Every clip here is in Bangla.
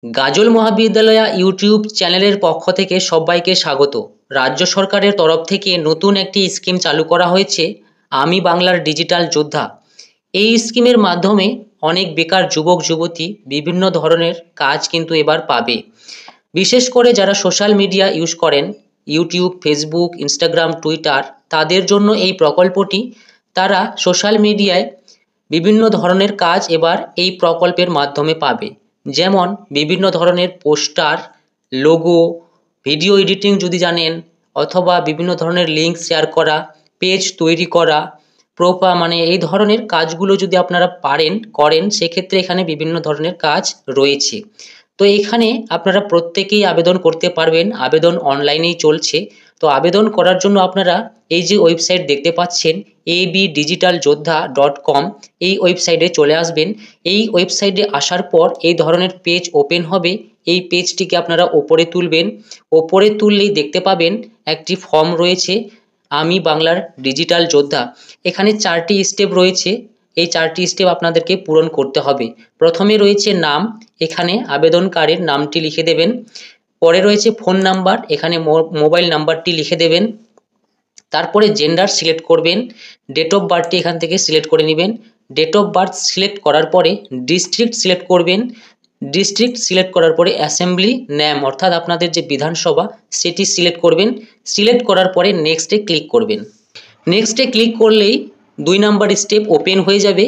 গাজল মহাবিদ্যালয় ইউটিউব চ্যানেলের পক্ষ থেকে সবাইকে স্বাগত। রাজ্য সরকারের তরফ থেকে নতুন একটি স্কিম চালু করা হয়েছে, আমি বাংলার ডিজিটাল যোদ্ধা। এই স্কিমের মাধ্যমে অনেক বেকার যুবক যুবতী বিভিন্ন ধরনের কাজ কিন্তু এবার পাবে। বিশেষ করে যারা সোশ্যাল মিডিয়া ইউজ করেন, ইউটিউব, ফেসবুক, ইনস্টাগ্রাম, টুইটার, তাদের জন্য এই প্রকল্পটি। তারা সোশ্যাল মিডিয়ায় বিভিন্ন ধরনের কাজ এবার এই প্রকল্পের মাধ্যমে পাবে। যেমন বিভিন্ন ধরনের পোস্টার, লোগো, ভিডিও এডিটিং যদি জানেন, অথবা বিভিন্ন ধরনের লিঙ্ক শেয়ার করা, পেজ তৈরি করা, মানে এই ধরনের কাজগুলো যদি আপনারা করেন, সেক্ষেত্রে এখানে বিভিন্ন ধরনের কাজ রয়েছে। তো এখানে আপনারা প্রত্যেকেই আবেদন করতে পারবেন। আবেদন অনলাইনেই চলছে। তো আবেদন করার জন্য আপনারা এই যে ওয়েবসাইট দেখতে পাচ্ছেন, abdigitaljoddha.com, এই ওয়েবসাইটে চলে আসবেন। এই ওয়েবসাইটে আসার পর এই ধরনের পেজ ওপেন হবে। এই পেজটিকে আপনারা ওপরে তুলবেন। ওপরে তুললেই দেখতে পাবেন একটি ফর্ম রয়েছে, আমি বাংলার ডিজিটাল যোদ্ধা। এখানে 4টি স্টেপ রয়েছে। এই 4টি স্টেপ আপনাদেরকে পূরণ করতে হবে। প্রথমে রয়েছে নাম, এখানে আবেদনকারীর নামটি লিখে দেবেন। পরে রয়েছে ফোন নাম্বার, এখানে মোবাইল নাম্বারটি লিখে দেবেন। তারপরে জেন্ডার সিলেক্ট করবেন। ডেট অফ বার্থটি এখান থেকে সিলেক্ট করে নেবেন। ডেট অফ বার্থ সিলেক্ট করার পরে ডিস্ট্রিক্ট সিলেক্ট করবেন। ডিস্ট্রিক্ট সিলেক্ট করার পরে অ্যাসেম্বলি নেম, অর্থাৎ আপনাদের যে বিধানসভা, সেটি সিলেক্ট করবেন। সিলেক্ট করার পরে নেক্সটে ক্লিক করবেন। নেক্সটে ক্লিক করলেই 2 নাম্বার স্টেপ ওপেন হয়ে যাবে।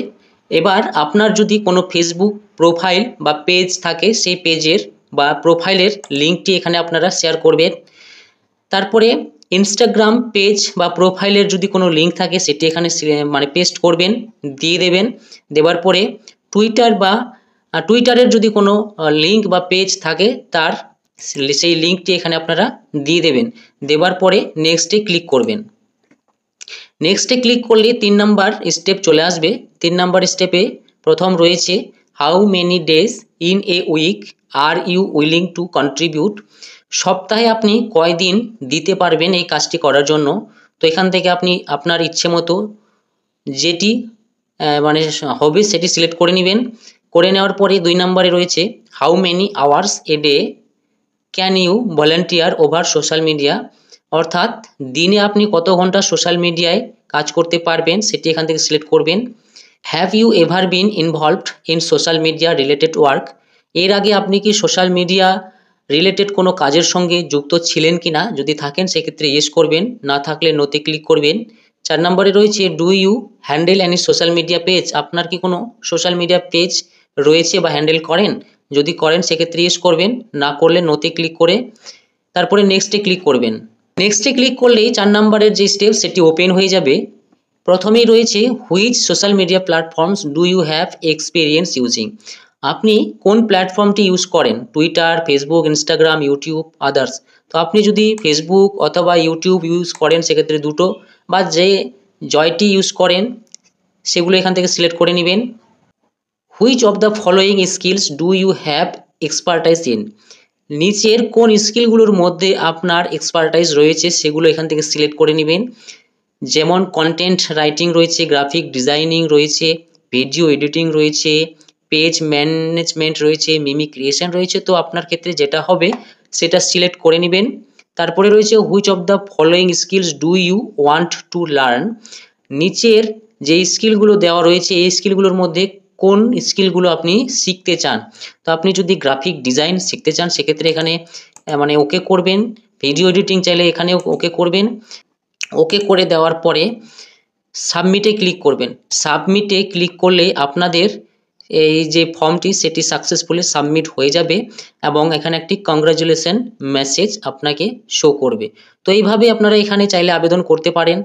এবার আপনার যদি কোনো ফেসবুক প্রোফাইল বা পেজ থাকে, সেই পেজের বা প্রোফাইলের লিঙ্কটি এখানে আপনারা শেয়ার করবেন। তারপরে ইনস্টাগ্রাম পেজ বা প্রোফাইলের যদি কোনো লিঙ্ক থাকে, সেটি এখানে পেস্ট করবেন, দিয়ে দেবেন। দেওয়ার পরে টুইটারের যদি কোনো লিঙ্ক বা পেজ থাকে, তার সেই লিঙ্কটি এখানে আপনারা দিয়ে দেবেন। দেওয়ার পরে নেক্সটে ক্লিক করবেন। নেক্সটে ক্লিক করলে 3 নাম্বার স্টেপ চলে আসবে। 3 নাম্বার স্টেপে প্রথম রয়েছে, how many days in a week are you willing to contribute. সপ্তাহে আপনি কয়দিন দিতে পারবেন এই কাজটি করার জন্য। তো এখান থেকে আপনি আপনার ইচ্ছে মতো যেটি হবে সেটি সিলেক্ট করে নেবেন। করে নেওয়ার পরে 2 নম্বরে রয়েছে, how many hours a day can you volunteer over social media. অর্থাৎ দিনে আপনি কত ঘন্টা সোশ্যাল মিডিয়ায় কাজ করতে পারবেন, সেটি এখান থেকে সিলেক্ট করবেন। Have you ever been involved in social media related work. এর আগে আপনি কি সোশ্যাল মিডিয়া রিলেটেড কোনো কাজের সঙ্গে যুক্ত ছিলেন কি না? যদি থাকেন সেক্ষেত্রে ইয়েস করবেন, না থাকলে নোতে ক্লিক করবেন। 4 নম্বরে রয়েছে, do you handle any social media page. আপনার কি কোনো সোশ্যাল মিডিয়া পেজ রয়েছে বা হ্যান্ডেল করেন? যদি করেন সেক্ষেত্রে ইয়েস করবেন, না করলে নোতে ক্লিক করে তারপরে নেক্সটে ক্লিক করবেন। নেক্সটে ক্লিক করলেই 4 নম্বরের যে স্টেপ, সেটি ওপেন হয়ে যাবে। প্রথমেই রয়েছে, which social media platforms do you have experience using. আপনি কোন প্ল্যাটফর্মটি ইউজ করেন? Twitter, Facebook, Instagram, YouTube, others. তো আপনি যদি ফেসবুক অথবা ইউটিউব ইউজ করেন, সেক্ষেত্রে দুটো বা যে জয়টি ইউজ করেন সেগুলো এখান থেকে সিলেক্ট করে নেবেন। Which of the following skills do you have expertise in. নিচের কোন স্কিলগুলোর মধ্যে আপনার এক্সপার্টাইজ রয়েছে সেগুলো এখান থেকে সিলেক্ট করে নেবেন। যেমন কন্টেন্ট রাইটিং রয়েছে, গ্রাফিক ডিজাইনিং রয়েছে, ভিডিও এডিটিং রয়েছে, পেজ ম্যানেজমেন্ট রয়েছে, মিমিক ক্রিয়েশন রয়েছে। তো আপনার ক্ষেত্রে যেটা হবে সেটা সিলেক্ট করে নেবেন। তারপরে রয়েছে, which of the following skills do you want to learn. নিচের যে স্কিলগুলো দেওয়া রয়েছে, এই স্কিলগুলোর মধ্যে কোন স্কিলগুলো আপনি শিখতে চান। তো আপনি যদি গ্রাফিক ডিজাইন শিখতে চান, সেক্ষেত্রে এখানে ওকে করবেন। ভিডিও এডিটিং চাইলে এখানে ওকে করবেন। ওকে করে দেওয়ার পরে সাবমিটে ক্লিক করবেন। সাবমিটে ক্লিক করলে আপনাদের এই যে ফর্মটি, সেটি সাকসেসফুলি সাবমিট হয়ে যাবে এবং এখানে একটি কংগ্রাচুলেশন মেসেজ আপনাকে শো করবে। তো এইভাবে আপনারা এখানে চাইলে আবেদন করতে পারেন।